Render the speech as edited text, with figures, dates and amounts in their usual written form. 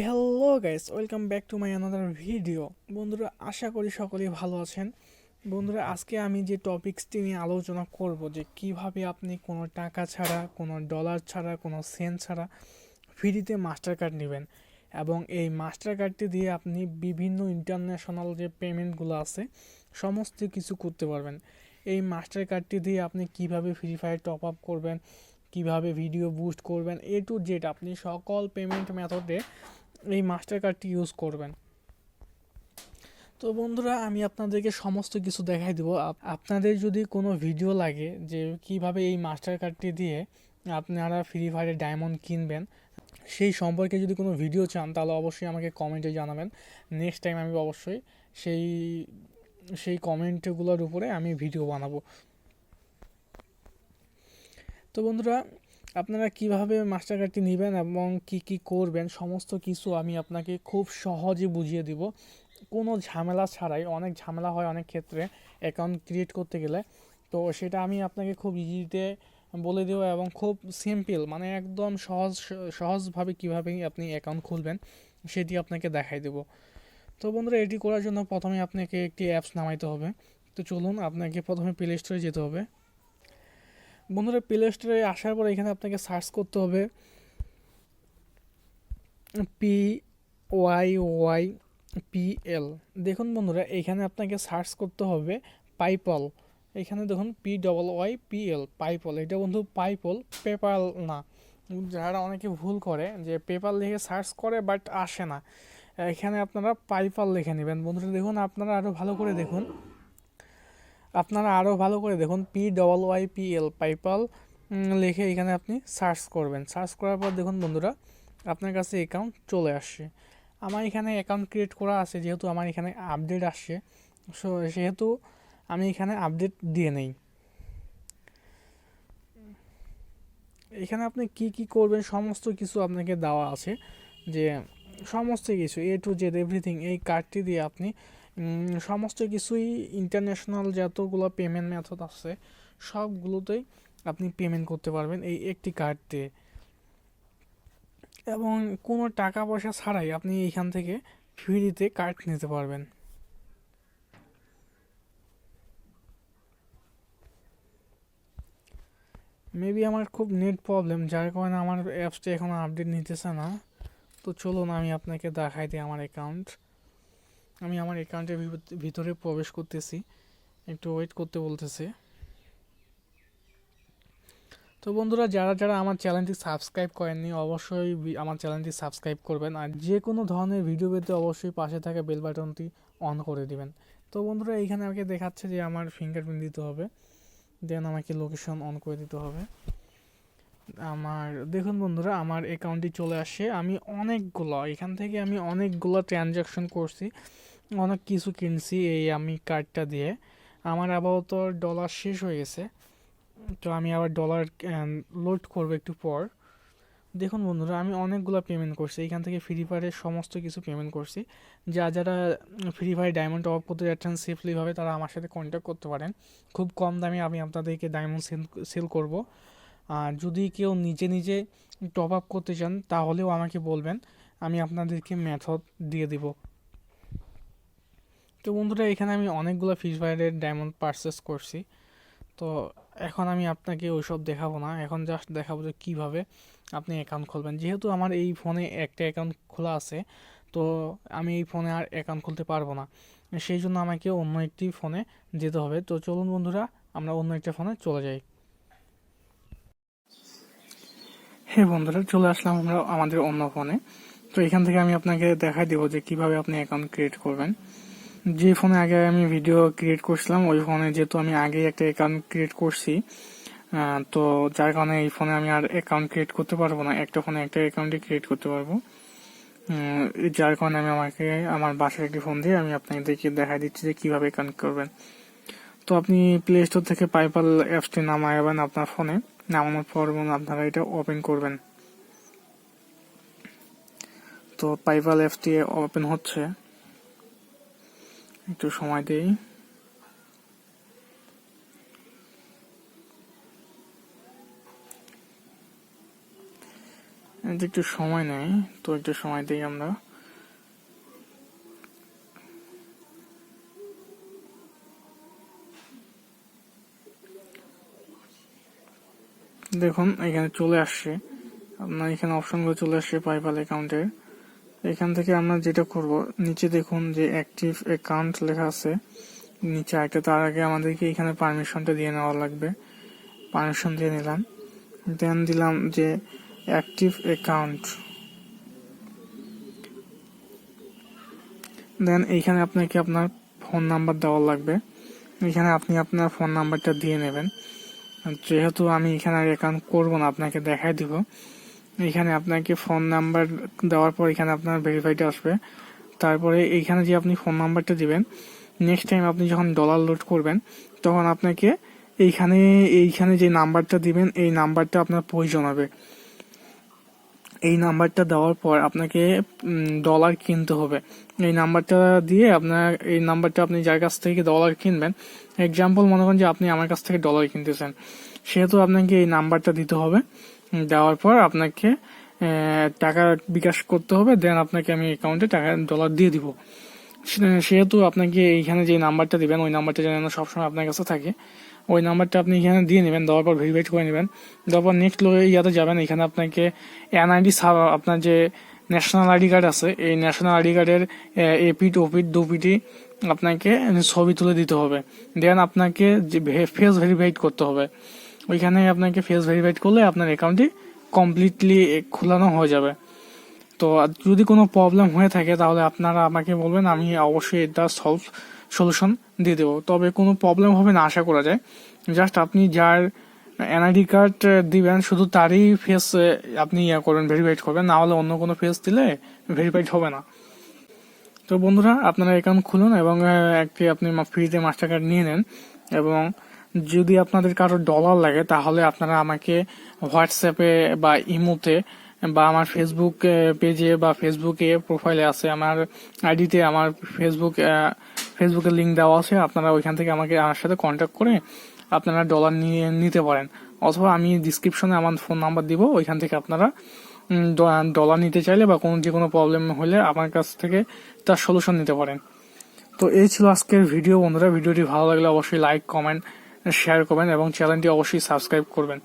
Hello guys, welcome back to my another video. বন্ধুরা, আশা করি সকলেই ভালো আছেন। বন্ধুরা, আজকে আমি যে টপিক্সটি নিয়ে আলোচনা করব যে কিভাবে আপনি কোনো টাকা ছাড়া, কোনো ডলার ছাড়া, কোনো সেন্ট ছাড়া ফ্রিতে মাস্টার কার্ড নেবেন এবং এই মাস্টার কার্ডটি দিয়ে আপনি বিভিন্ন ইন্টারন্যাশনাল যে পেমেন্টগুলো আছে সমস্ত কিছু করতে পারবেন। এই মাস্টার কার্ডটি দিয়ে আপনি কিভাবে ফ্রি ফায়ার টপ আপ করবেন, কিভাবে ভিডিও বুস্ট করবেন, এ টু জেড আপনি সকল পেমেন্ট মেথডে এই মাস্টার কার্ডটি ইউজ করবেন। তো বন্ধুরা, আমি আপনাদেরকে সমস্ত কিছু দেখাই দেবো। আপনাদের যদি কোনো ভিডিও লাগে যে কিভাবে এই মাস্টার কার্ডটি দিয়ে আপনারা ফ্রি ফায়ারে ডায়মন্ড কিনবেন, সেই সম্পর্কে যদি কোনো ভিডিও চান তাহলে অবশ্যই আমাকে কমেন্টে জানাবেন। নেক্সট টাইম আমি অবশ্যই সেই সেই কমেন্টগুলোর উপরে আমি ভিডিও বানাবো। তো বন্ধুরা, আপনারা কিভাবে মাস্টার কার্ডটি নেবেন এবং কি কি করবেন সমস্ত কিছু আমি আপনাকে খুব সহজে বুঝিয়ে দিব, কোনো ঝামেলা ছাড়াই। অনেক ঝামেলা হয় অনেক ক্ষেত্রে অ্যাকাউন্ট ক্রিয়েট করতে গেলে, তো সেটা আমি আপনাকে খুব ইজিতে বলে দেবো এবং খুব সিম্পল, মানে একদম সহজভাবে কীভাবে আপনি অ্যাকাউন্ট খুলবেন সেটি আপনাকে দেখাই দেবো। তো বন্ধুরা, এটি করার জন্য প্রথমে আপনাকে একটি অ্যাপস নামাইতে হবে। তো চলুন, আপনাকে প্রথমে প্লে স্টোরে যেতে হবে। বন্ধুরা, প্লে স্টোরে আসার পর এখানে আপনাকে সার্চ করতে হবে PYYPL। দেখুন বন্ধুরা, এখানে আপনাকে সার্চ করতে হবে পাইপল। এখানে দেখুন PYYPL, পাইপল। এটা বন্ধু পাইপল, পেপাল না। যারা অনেকে ভুল করে যে পেপাল লিখে সার্চ করে বাট আসে না, এখানে আপনারা পাইপল লিখে নেবেন। বন্ধুরা দেখুন, আপনারা আরও ভালো করে দেখুন, PYYPL, পাইপল লিখে এখানে আপনি সার্চ করবেন। সার্চ করার পর দেখুন বন্ধুরা, আপনার কাছে অ্যাকাউন্ট চলে আসছে। আমার এখানে অ্যাকাউন্ট ক্রিয়েট করা আছে, যেহেতু আমার এখানে আপডেট আসছে, সেহেতু আমি এখানে আপডেট দিয়ে নেই। এখানে আপনি কি কি করবেন সমস্ত কিছু আপনাকে দেওয়া আছে, যে সমস্ত কিছু এ টু জেড এভরিথিং এই কার্ডটি দিয়ে আপনি সমস্ত কিছুই ইন্টারন্যাশনাল যতগুলো পেমেন্ট মেথড আছে সবগুলোতেই আপনি পেমেন্ট করতে পারবেন এই একটি কার্ড দিয়ে, এবং কোনো টাকা পয়সা ছাড়াই আপনি এইখান থেকে ফ্রিতে কার্ড নিতে পারবেন। মেবি আমার খুব নেট প্রবলেম, যার কারণে আমার অ্যাপসটা এখন আপডেট নিতেছে না। তো চলুন আমি আপনাকে দেখাই দিই আমার অ্যাকাউন্ট। আমি আমার অ্যাকাউন্টের ভিতরে প্রবেশ করতেছি, একটু ওয়েট করতে বলতেছে। তো বন্ধুরা, যারা যারা আমার চ্যানেলটি সাবস্ক্রাইব করেননি অবশ্যই আমার চ্যানেলটি সাবস্ক্রাইব করবেন, আর যে কোনো ধরনের ভিডিও পেতে অবশ্যই পাশে থাকা বেল বাটনটি অন করে দিবেন। তো বন্ধুরা, এইখানে আমাকে দেখাচ্ছে যে আমার ফিঙ্গারপ্রিন্ট দিতে হবে, দেন আমাকে লোকেশন অন করে দিতে হবে। আমার দেখুন বন্ধুরা, আমার অ্যাকাউন্টটি চলে আসে। আমি এখান থেকে আমি অনেকগুলো ট্রানজ্যাকশন করছি, অনেক কিছু কিনছি এই আমি কার্ডটা দিয়ে। আমার আপাতত ডলার শেষ হয়ে গেছে, তো আমি আবার ডলার লোড করবো একটু পর। দেখুন বন্ধুরা, আমি অনেকগুলো পেমেন্ট করছি এখান থেকে, ফ্রি ফায়ারের সমস্ত কিছু পেমেন্ট করছি। যারা free fire diamond top up করতে যাচ্ছেন সেফলিভাবে, তারা আমার সাথে কন্ট্যাক্ট করতে পারেন। খুব কম দামে আমি আপনাদেরকে ডায়মন্ড সেল করব। আর যদি কেউ নিজে নিজে টপ আপ করতে চান তাহলেও আমাকে বলবেন, আমি আপনাদেরকে মেথড দিয়ে দিব। তো বন্ধুরা, এখানে আমি অনেকগুলো ফ্রি ফায়ারের ডায়মন্ড পারচেস করছি। তো এখন আমি আপনাকে ওইসব দেখাবো না, এখন জাস্ট দেখাবো যে কীভাবে আপনি অ্যাকাউন্ট খুলবেন। যেহেতু আমার এই ফোনে একটা অ্যাকাউন্ট খোলা আছে, তো আমি এই ফোনে আর অ্যাকাউন্ট খুলতে পারবো না, সেই জন্য আমাকে অন্য একটি ফোনে যেতে হবে। তো চলুন বন্ধুরা, আমরা অন্য একটা ফোনে চলে যাই। হ্যাঁ বন্ধুরা, চলে আসলাম আমরা আমাদের অন্য ফোনে। তো এখান থেকে আমি আপনাকে দেখাই দেবো যে কিভাবে আপনি অ্যাকাউন্ট ক্রিয়েট করবেন। যে ফোনে আগে আমি ভিডিও ক্রিয়েট করছিলাম ওই ফোনে যেহেতু আমি আগে একটা অ্যাকাউন্ট ক্রিয়েট করছি, তো যার কারণে এই ফোনে আমি আর অ্যাকাউন্ট ক্রিয়েট করতে পারবো না, একটা ফোনে একটা অ্যাকাউন্টই ক্রিয়েট করতে পারবো। যার কারণে আমি আমার বাসার একটি ফোন দিয়ে আমি আপনাদেরকে দেখাই দিচ্ছি যে কিভাবে কানেক্ট করবেন। তো আপনি প্লে স্টোর থেকে পাইপাল অ্যাপসটি নামাবেন আপনার ফোনে, নামানোর পর আপনারা এটা ওপেন করবেন। তো পাইপাল অ্যাপসটি ওপেন হচ্ছে, একটু সময় দেই। এতে একটু সময় নেই, তো একটু সময় দিই আমরা। দেখুন এখানে চলে আসছে, আপনার এখানে অপশনগুলো চলে আসছে পাইপাল অ্যাকাউন্টের। এখান থেকে আমরা যেটা করব, নিচে দেখুন যে অ্যাক্টিভ অ্যাকাউন্ট লেখা আছে নিচে একটা, তার আগে আমাদেরকে এখানে পারমিশনটা দিয়ে নেওয়া লাগবে। পারমিশন দিয়ে নিলাম, দেন দিলাম যে অ্যাক্টিভ অ্যাকাউন্ট, দেন এইখানে আপনাকে আপনার ফোন নাম্বার দেওয়া লাগবে। এখানে আপনি আপনার ফোন নাম্বারটা দিয়ে নেবেন। যেহেতু আমি এখানে আর অ্যাকাউন্ট করবো না, আপনাকে দেখাই দিব। এখানে আপনাকে ফোন নাম্বার দেওয়ার পর এখানে আপনার ভেরিফাইটা আসবে। তারপরে এইখানে যে আপনি ফোন নাম্বারটা দিবেন, নেক্সট টাইম আপনি যখন ডলার লোড করবেন তখন আপনাকে এইখানে যে নাম্বারটা দিবেন এই নাম্বারটা আপনার প্রয়োজন হবে। এই নাম্বারটা দেওয়ার পর আপনাকে ডলার কিনতে হবে। এই নাম্বারটা দিয়ে এই নাম্বারটা আপনি যার কাছ থেকে ডলার কিনবেন, এক্সাম্পল মনে করেন যে আপনি আমার কাছ থেকে ডলার কিনতেছেন, সেহেতু আপনাকে এই নাম্বারটা দিতে হবে। দেওয়ার পর আপনাকে টাকা বিকাশ করতে হবে, দেন আপনাকে আমি অ্যাকাউন্টে ডলার দিয়ে দিব। সেহেতু আপনাকে এইখানে যে নাম্বারটা দিবেন ওই নাম্বারটা যেন সবসময় আপনার কাছে থাকে, ওই নাম্বারটা আপনি এখানে দিয়ে নেবেন। দেওয়ার পর ভেরিফাইড করে নেবেন। দেওয়ার পর নেক্সট ইয়াতে যাবেন, এখানে আপনাকে এনআইডি আপনার যে ন্যাশনাল আইডি কার্ড আছে, এই ন্যাশনাল আইডি কার্ডের এপিট ওপিট দুপিটি আপনাকে ছবি তুলে দিতে হবে। দেন আপনাকে যে ফেস ভেরিফাইড করতে হবে। ওইখানে আপনাকে ফেস ভেরিফাইড করলে আপনার অ্যাকাউন্টটি কমপ্লিটলি খোলানো হয়ে যাবে। তো যদি কোনো প্রবলেম হয়ে থাকে তাহলে আপনারা আমাকে বলবেন, আমি অবশ্যই এটা সলিউশন দিয়ে দেবো। তবে কোনো প্রবলেম হবে না আশা করা যায়। জাস্ট আপনি যার এনআইডি কার্ড দিবেন শুধু তারই ফেস আপনি করবেন, ভেরিফাইড করবেন, না হলে অন্য কোনো ফেস দিলে ভেরিফাইড হবে না। তো বন্ধুরা, আপনারা অ্যাকাউন্ট খুলুন এবং একটি আপনি ফ্রিতে মাস্টার কার্ড নিয়ে নেন। এবং যদি আপনাদের কারো ডলার লাগে তাহলে আপনারা আমাকে হোয়াটসঅ্যাপে বা ইমোতে বা আমার ফেসবুক পেজে বা ফেসবুকে প্রোফাইলে আছে, আমার আইডিতে আমার ফেসবুকের লিঙ্ক দেওয়া আছে, আপনারা ওইখান থেকে আমার সাথে কন্ট্যাক্ট করে আপনারা ডলার নিতে পারেন। অথবা আমি ডিসক্রিপশনে আমার ফোন নাম্বার দিব, ওইখান থেকে আপনারা ডলার নিতে চাইলে বা যে কোনো প্রবলেম হলে আমার কাছ থেকে তার সলিউশন নিতে পারেন। তো এই ছিল আজকের ভিডিও বন্ধুরা। ভিডিওটি ভালো লাগলে অবশ্যই লাইক, কমেন্ট, শেয়ার করবেন এবং চ্যানেলটি অবশ্যই সাবস্ক্রাইব করবেন।